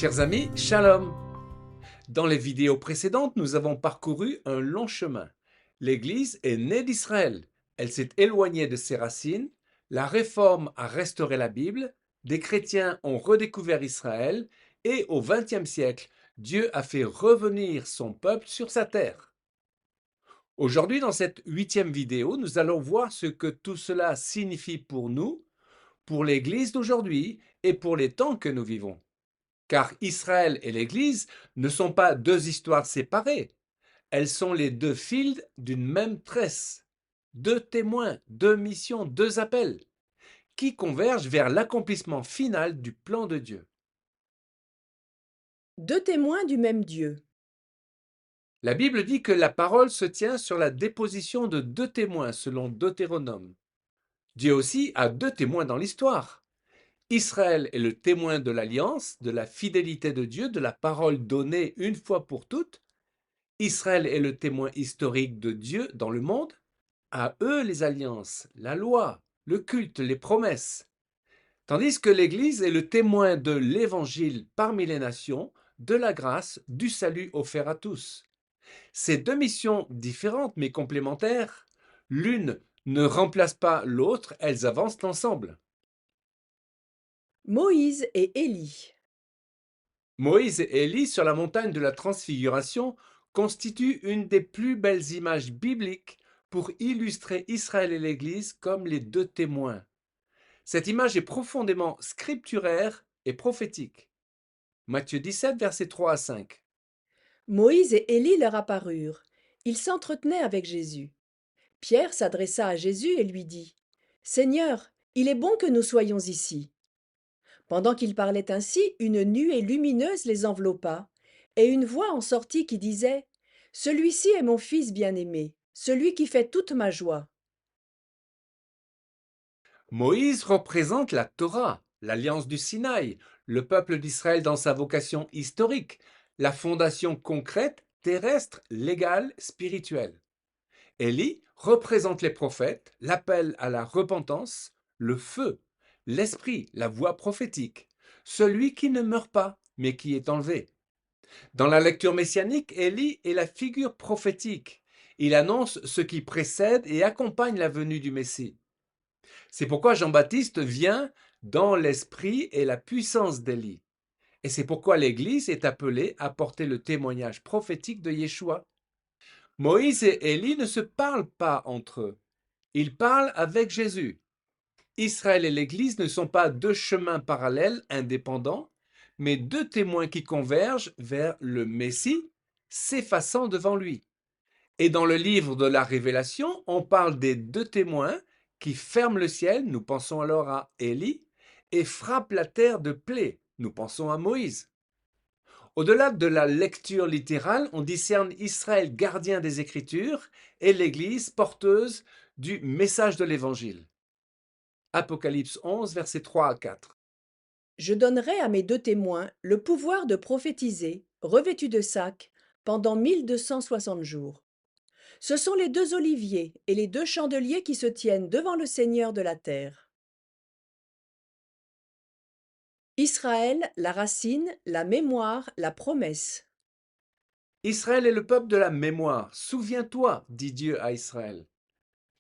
Chers amis, shalom! Dans les vidéos précédentes, nous avons parcouru un long chemin. L'Église est née d'Israël. Elle s'est éloignée de ses racines. La Réforme a restauré la Bible. Des chrétiens ont redécouvert Israël. Et au XXe siècle, Dieu a fait revenir son peuple sur sa terre. Aujourd'hui, dans cette 8e vidéo, nous allons voir ce que tout cela signifie pour nous, pour l'Église d'aujourd'hui et pour les temps que nous vivons. Car Israël et l'Église ne sont pas deux histoires séparées, elles sont les deux fils d'une même tresse, deux témoins, deux missions, deux appels, qui convergent vers l'accomplissement final du plan de Dieu. Deux témoins du même Dieu. La Bible dit que la parole se tient sur la déposition de deux témoins selon Deutéronome. Dieu aussi a deux témoins dans l'histoire. Israël est le témoin de l'alliance, de la fidélité de Dieu, de la parole donnée une fois pour toutes. Israël est le témoin historique de Dieu dans le monde. À eux les alliances, la loi, le culte, les promesses. Tandis que l'Église est le témoin de l'Évangile parmi les nations, de la grâce, du salut offert à tous. Ces deux missions différentes mais complémentaires, l'une ne remplace pas l'autre, elles avancent ensemble. Moïse et Élie. Moïse et Élie sur la montagne de la Transfiguration constituent une des plus belles images bibliques pour illustrer Israël et l'Église comme les deux témoins. Cette image est profondément scripturaire et prophétique. Matthieu 17, versets 3 à 5. Moïse et Élie leur apparurent. Ils s'entretenaient avec Jésus. Pierre s'adressa à Jésus et lui dit: Seigneur, il est bon que nous soyons ici. Pendant qu'ils parlaient ainsi, une nuée lumineuse les enveloppa, et une voix en sortit qui disait: Celui-ci est mon fils bien-aimé, celui qui fait toute ma joie. Moïse représente la Torah, l'alliance du Sinaï, le peuple d'Israël dans sa vocation historique, la fondation concrète, terrestre, légale, spirituelle. Élie représente les prophètes, l'appel à la repentance, le feu, l'esprit, la voix prophétique, celui qui ne meurt pas, mais qui est enlevé. Dans la lecture messianique, Élie est la figure prophétique. Il annonce ce qui précède et accompagne la venue du Messie. C'est pourquoi Jean-Baptiste vient dans l'esprit et la puissance d'Élie. Et c'est pourquoi l'Église est appelée à porter le témoignage prophétique de Yeshua. Moïse et Élie ne se parlent pas entre eux. Ils parlent avec Jésus. Israël et l'Église ne sont pas deux chemins parallèles, indépendants, mais deux témoins qui convergent vers le Messie, s'effaçant devant lui. Et dans le livre de la Révélation, on parle des deux témoins qui ferment le ciel, nous pensons alors à Élie, et frappent la terre de plaies, nous pensons à Moïse. Au-delà de la lecture littérale, on discerne Israël gardien des Écritures et l'Église porteuse du message de l'Évangile. Apocalypse 11, versets 3 à 4. Je donnerai à mes deux témoins le pouvoir de prophétiser, revêtus de sacs, pendant 1260 jours. Ce sont les deux oliviers et les deux chandeliers qui se tiennent devant le Seigneur de la terre. Israël, la racine, la mémoire, la promesse. Israël est le peuple de la mémoire. Souviens-toi, dit Dieu à Israël.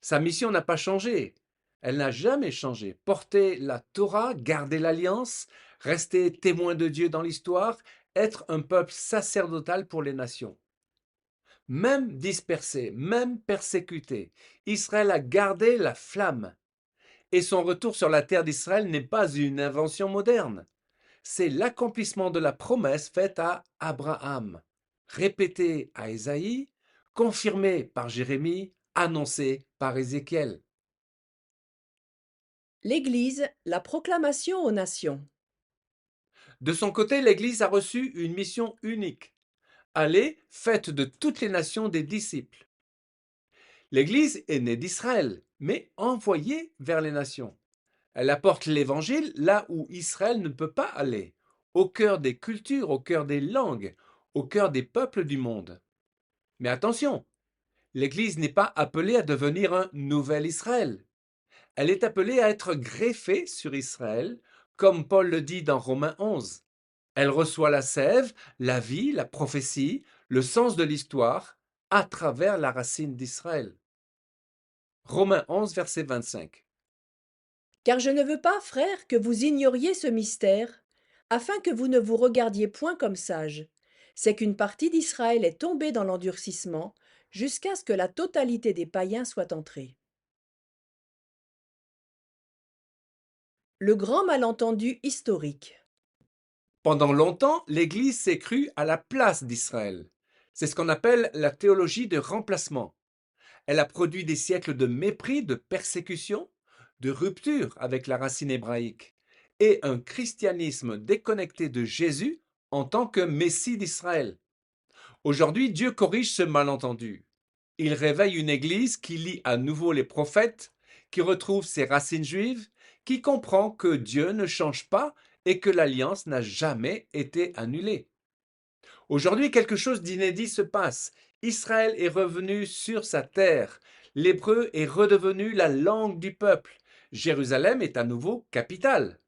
Sa mission n'a pas changé. Elle n'a jamais changé. Porter la Torah, garder l'alliance, rester témoin de Dieu dans l'histoire, être un peuple sacerdotal pour les nations. Même dispersé, même persécuté, Israël a gardé la flamme. Et son retour sur la terre d'Israël n'est pas une invention moderne. C'est l'accomplissement de la promesse faite à Abraham, répétée à Ésaïe, confirmée par Jérémie, annoncée par Ézéchiel. L'Église, la proclamation aux nations. De son côté, l'Église a reçu une mission unique. Aller, faites de toutes les nations des disciples. L'Église est née d'Israël, mais envoyée vers les nations. Elle apporte l'Évangile là où Israël ne peut pas aller, au cœur des cultures, au cœur des langues, au cœur des peuples du monde. Mais attention, l'Église n'est pas appelée à devenir un nouvel Israël. Elle est appelée à être greffée sur Israël, comme Paul le dit dans Romains 11. Elle reçoit la sève, la vie, la prophétie, le sens de l'histoire à travers la racine d'Israël. Romains 11, verset 25. Car je ne veux pas, frères, que vous ignoriez ce mystère, afin que vous ne vous regardiez point comme sages. C'est qu'une partie d'Israël est tombée dans l'endurcissement, jusqu'à ce que la totalité des païens soit entrée. Le grand malentendu historique. Pendant longtemps, l'Église s'est crue à la place d'Israël. C'est ce qu'on appelle la théologie de remplacement. Elle a produit des siècles de mépris, de persécution, de rupture avec la racine hébraïque et un christianisme déconnecté de Jésus en tant que Messie d'Israël. Aujourd'hui, Dieu corrige ce malentendu. Il réveille une Église qui lit à nouveau les prophètes, qui retrouve ses racines juives, qui comprend que Dieu ne change pas et que l'alliance n'a jamais été annulée. Aujourd'hui, quelque chose d'inédit se passe. Israël est revenu sur sa terre. L'hébreu est redevenu la langue du peuple. Jérusalem est à nouveau capitale.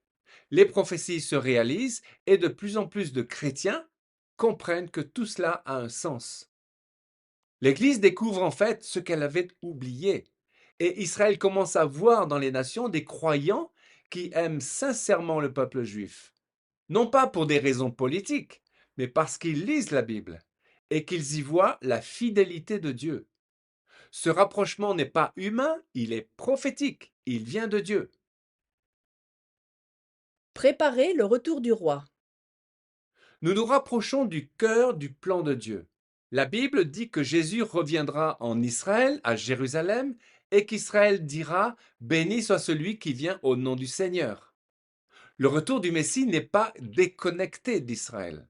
Les prophéties se réalisent et de plus en plus de chrétiens comprennent que tout cela a un sens. L'Église découvre en fait ce qu'elle avait oublié. Et Israël commence à voir dans les nations des croyants qui aiment sincèrement le peuple juif. Non pas pour des raisons politiques, mais parce qu'ils lisent la Bible et qu'ils y voient la fidélité de Dieu. Ce rapprochement n'est pas humain, il est prophétique, il vient de Dieu. Préparer le retour du roi. Nous nous rapprochons du cœur du plan de Dieu. La Bible dit que Jésus reviendra en Israël, à Jérusalem, et qu'Israël dira « Béni soit celui qui vient au nom du Seigneur ». Le retour du Messie n'est pas déconnecté d'Israël.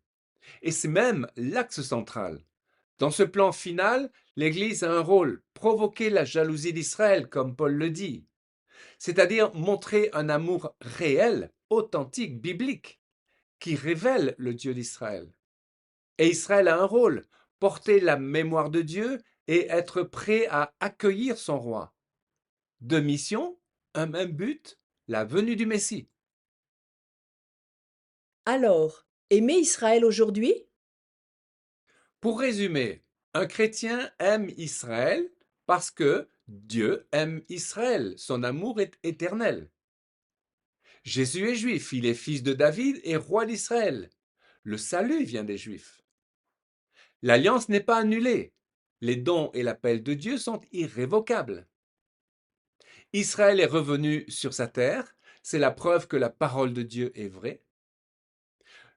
Et c'est même l'axe central. Dans ce plan final, l'Église a un rôle, provoquer la jalousie d'Israël, comme Paul le dit, c'est-à-dire montrer un amour réel, authentique, biblique, qui révèle le Dieu d'Israël. Et Israël a un rôle, porter la mémoire de Dieu et être prêt à accueillir son roi. Deux missions, un même but, la venue du Messie. Alors, aimer Israël aujourd'hui? Pour résumer, un chrétien aime Israël parce que Dieu aime Israël, son amour est éternel. Jésus est juif, il est fils de David et roi d'Israël. Le salut vient des Juifs. L'alliance n'est pas annulée. Les dons et l'appel de Dieu sont irrévocables. Israël est revenu sur sa terre, c'est la preuve que la parole de Dieu est vraie.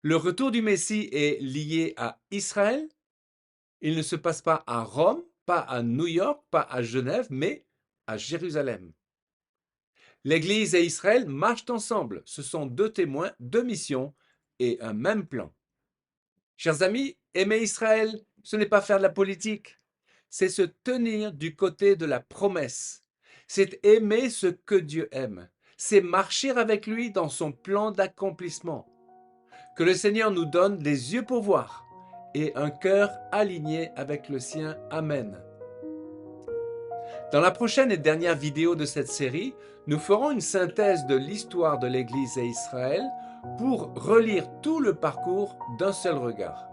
Le retour du Messie est lié à Israël. Il ne se passe pas à Rome, pas à New York, pas à Genève, mais à Jérusalem. L'Église et Israël marchent ensemble. Ce sont deux témoins, deux missions et un même plan. Chers amis, aimer Israël, ce n'est pas faire de la politique, c'est se tenir du côté de la promesse. C'est aimer ce que Dieu aime. C'est marcher avec lui dans son plan d'accomplissement. Que le Seigneur nous donne des yeux pour voir et un cœur aligné avec le sien. Amen. Dans la prochaine et dernière vidéo de cette série, nous ferons une synthèse de l'histoire de l'Église et Israël pour relire tout le parcours d'un seul regard.